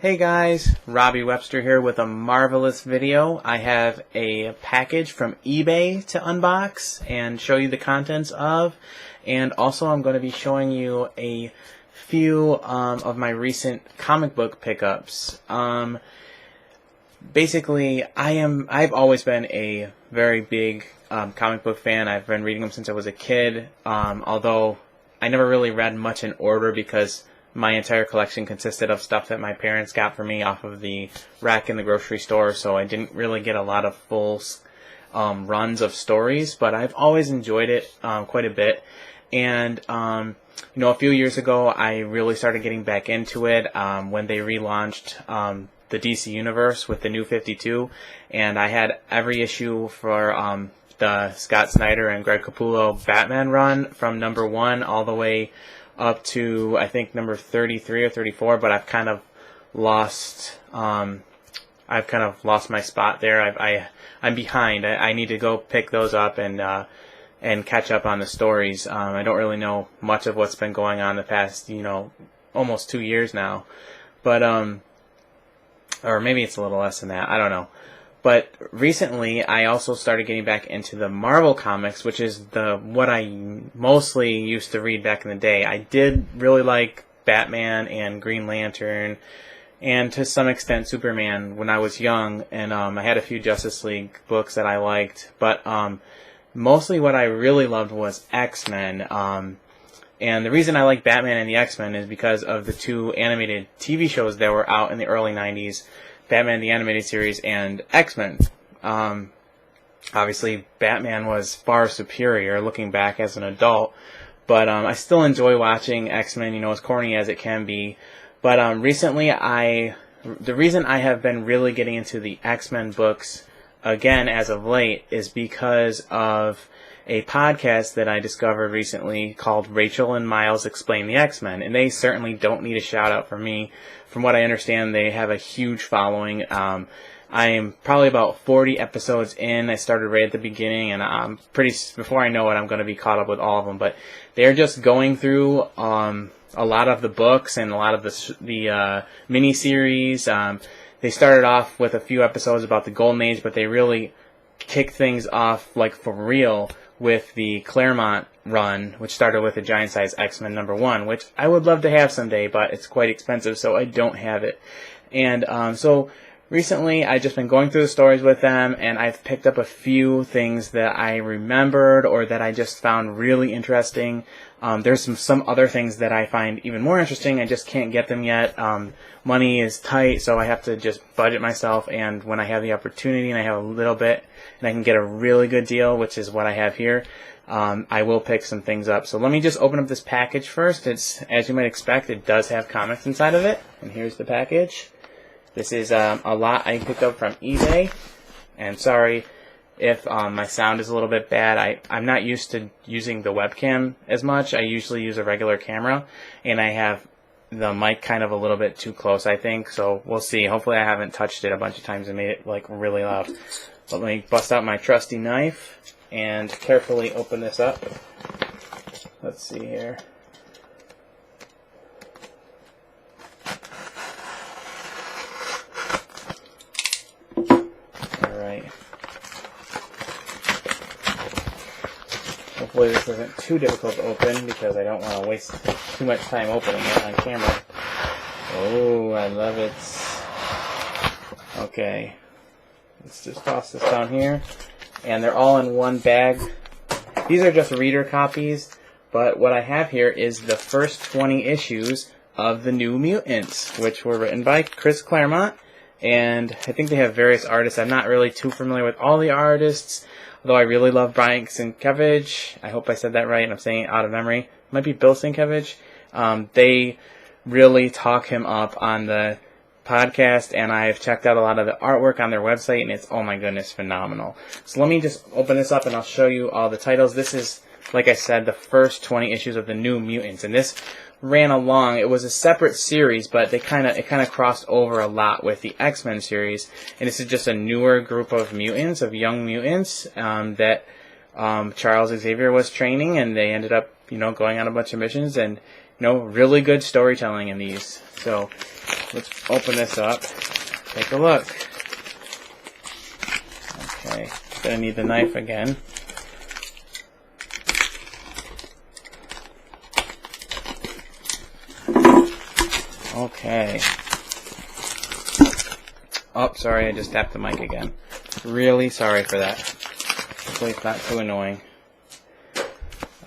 Hey guys, Robbie Webster here with a marvelous video. I have a package from eBay to unbox and show you the contents of, and also I'm going to be showing you a few of my recent comic book pickups. Basically, I've always been a very big comic book fan. I've been reading them since I was a kid, although I never really read much in order because my entire collection consisted of stuff that my parents got for me off of the rack in the grocery store, so I didn't really get a lot of full runs of stories, but I've always enjoyed it quite a bit. And a few years ago I really started getting back into it when they relaunched the DC Universe with the New 52, and I had every issue for the Scott Snyder and Greg Capullo Batman run from number 1 all the way up to I think number 33 or 34, but I've kind of lost my spot there. I'm behind. I need to go pick those up and catch up on the stories. I don't really know much of what's been going on the past almost 2 years now, but or maybe it's a little less than that. I don't know. But recently, I also started getting back into the Marvel comics, which is what I mostly used to read back in the day. I did really like Batman and Green Lantern, and to some extent Superman when I was young, and I had a few Justice League books that I liked. But mostly what I really loved was X-Men. And the reason I like Batman and the X-Men is because of the 2 animated TV shows that were out in the early 90s. Batman the Animated Series and X-Men. Obviously, Batman was far superior looking back as an adult, but I still enjoy watching X-Men, as corny as it can be. But recently, the reason I have been really getting into the X-Men books again as of late is because of a podcast that I discovered recently called Rachel and Miles Explain the X-Men, and they certainly don't need a shout out from me. From what I understand, they have a huge following. I am probably about 40 episodes in. I started right at the beginning, and before I know it, I'm going to be caught up with all of them. But they're just going through a lot of the books and a lot of the mini-series. They started off with a few episodes about the Golden Age, but they really kicked things off like for real with the Claremont run, which started with the Giant Size X-Men number 1, which I would love to have someday, but it's quite expensive, so I don't have it. And so recently I've just been going through the stories with them, and I've picked up a few things that I remembered or that I just found really interesting. There's some other things that I find even more interesting. I just can't get them yet. Money is tight, so I have to just budget myself, and when I have the opportunity and I have a little bit and I can get a really good deal, which is what I have here, I will pick some things up. So let me just open up this package first. It's, as you might expect, it does have comics inside of it, and here's the package. This is a lot I picked up from eBay, and sorry if my sound is a little bit bad. I'm not used to using the webcam as much. I usually use a regular camera, and I have the mic kind of a little bit too close, I think, so we'll see. Hopefully I haven't touched it a bunch of times and made it like really loud. Let me bust out my trusty knife and carefully open this up. Let's see here. Alright. Hopefully this isn't too difficult to open because I don't want to waste too much time opening it on camera. Oh, I love it. Okay. Let's just toss this down here. And they're all in one bag. These are just reader copies, but what I have here is the first 20 issues of the New Mutants, which were written by Chris Claremont, and I think they have various artists. I'm not really too familiar with all the artists, although I really love Brian Sienkiewicz. I hope I said that right, and I'm saying it out of memory. It might be Bill Sienkiewicz. They really talk him up on the podcast, and I've checked out a lot of the artwork on their website, and it's, oh my goodness, phenomenal. So let me just open this up and I'll show you all the titles. This is, like I said, the first 20 issues of the New Mutants, and this ran along. It was a separate series, but it kind of crossed over a lot with the X-Men series, and this is just a newer group of mutants, of young mutants that Charles Xavier was training, and they ended up going on a bunch of missions, and really good storytelling in these. So let's open this up. Take a look. Okay, gonna need the knife again. Okay. Oh, sorry, I just tapped the mic again. Really sorry for that. Hopefully it's not too annoying.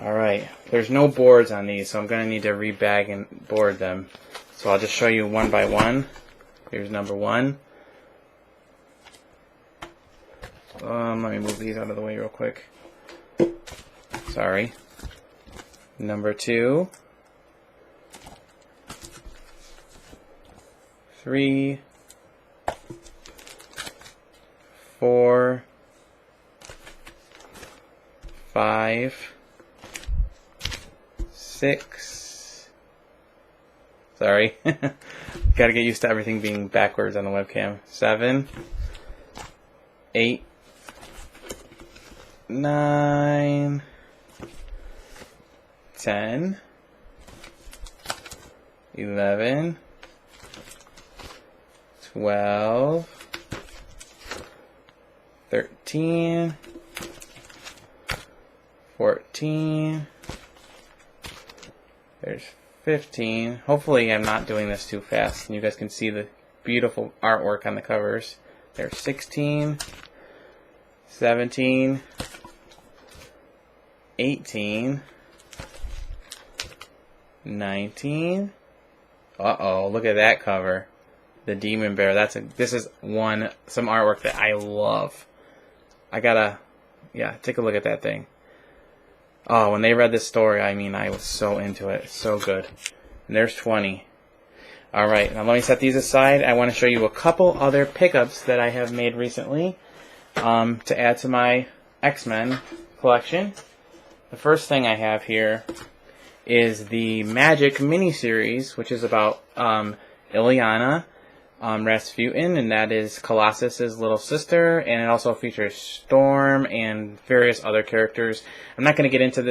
Alright, there's no boards on these, so I'm going to need to rebag and board them. So I'll just show you one by one. Here's number one. Let me move these out of the way real quick. Sorry. Number two. 3, 4, 5, 6. Sorry. Gotta get used to everything being backwards on the webcam. 7, 8, 9, 10, 11, 12, 13, 14, there's 15. Hopefully I'm not doing this too fast and you guys can see the beautiful artwork on the covers. There's 16, 17, 18, 19. Uh-oh, look at that cover. The Demon Bear. This is some artwork that I love. I gotta, yeah, take a look at that thing. Oh, when they read this story, I mean, I was so into it. It's so good. And there's 20. Alright, now let me set these aside. I want to show you a couple other pickups that I have made recently to add to my X-Men collection. The first thing I have here is the Magic miniseries, which is about Illyana Rasputin, and that is Colossus's little sister, and it also features Storm and various other characters. I'm not going to get into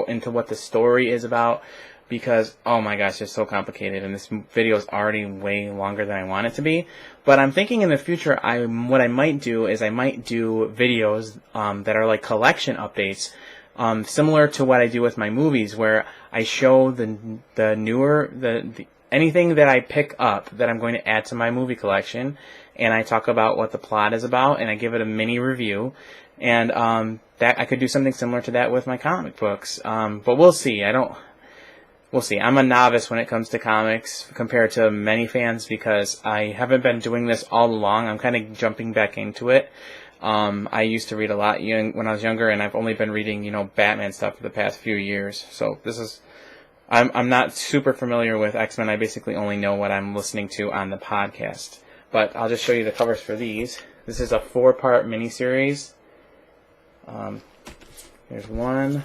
into what the story is about because, oh my gosh, it's so complicated, and this video is already way longer than I want it to be. But I'm thinking in the future, what I might do is I might do videos that are like collection updates, similar to what I do with my movies, where I show the newer anything that I pick up that I'm going to add to my movie collection, and I talk about what the plot is about, and I give it a mini review, and that I could do something similar to that with my comic books. But we'll see. We'll see. I'm a novice when it comes to comics compared to many fans because I haven't been doing this all along. I'm kind of jumping back into it. I used to read a lot when I was younger, and I've only been reading, Batman stuff for the past few years. So I'm not super familiar with X-Men. I basically only know what I'm listening to on the podcast. But I'll just show you the covers for these. This is a 4-part miniseries. There's 1,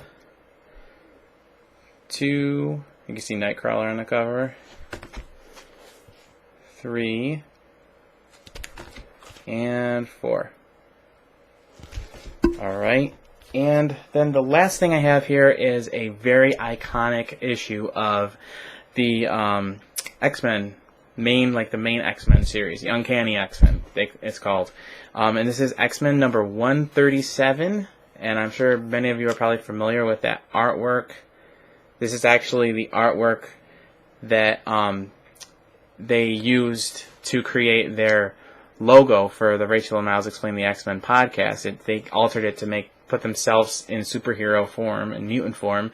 2, you can see Nightcrawler on the cover, 3, and 4. Alright. And then the last thing I have here is a very iconic issue of the X-Men, the main X-Men series, the Uncanny X-Men, it's called. And this is X-Men number 137, and I'm sure many of you are probably familiar with that artwork. This is actually the artwork that they used to create their logo for the Rachel and Miles Explain the X-Men podcast. They altered it to put themselves in superhero form and mutant form,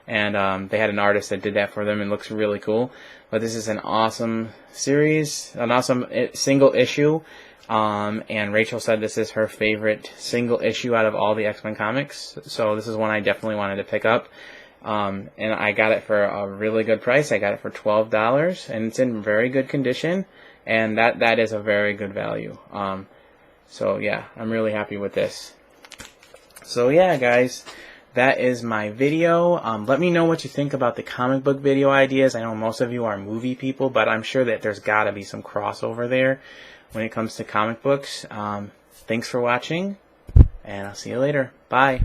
and they had an artist that did that for them, and it looks really cool. But this is an awesome series, an awesome single issue, and Rachel said this is her favorite single issue out of all the X-Men comics, so this is one I definitely wanted to pick up, and I got it for a really good price. I got it for $12, and it's in very good condition, and that is a very good value. So yeah, I'm really happy with this. So yeah, guys, that is my video. Let me know what you think about the comic book video ideas. I know most of you are movie people, but I'm sure that there's got to be some crossover there when it comes to comic books. Thanks for watching, and I'll see you later. Bye.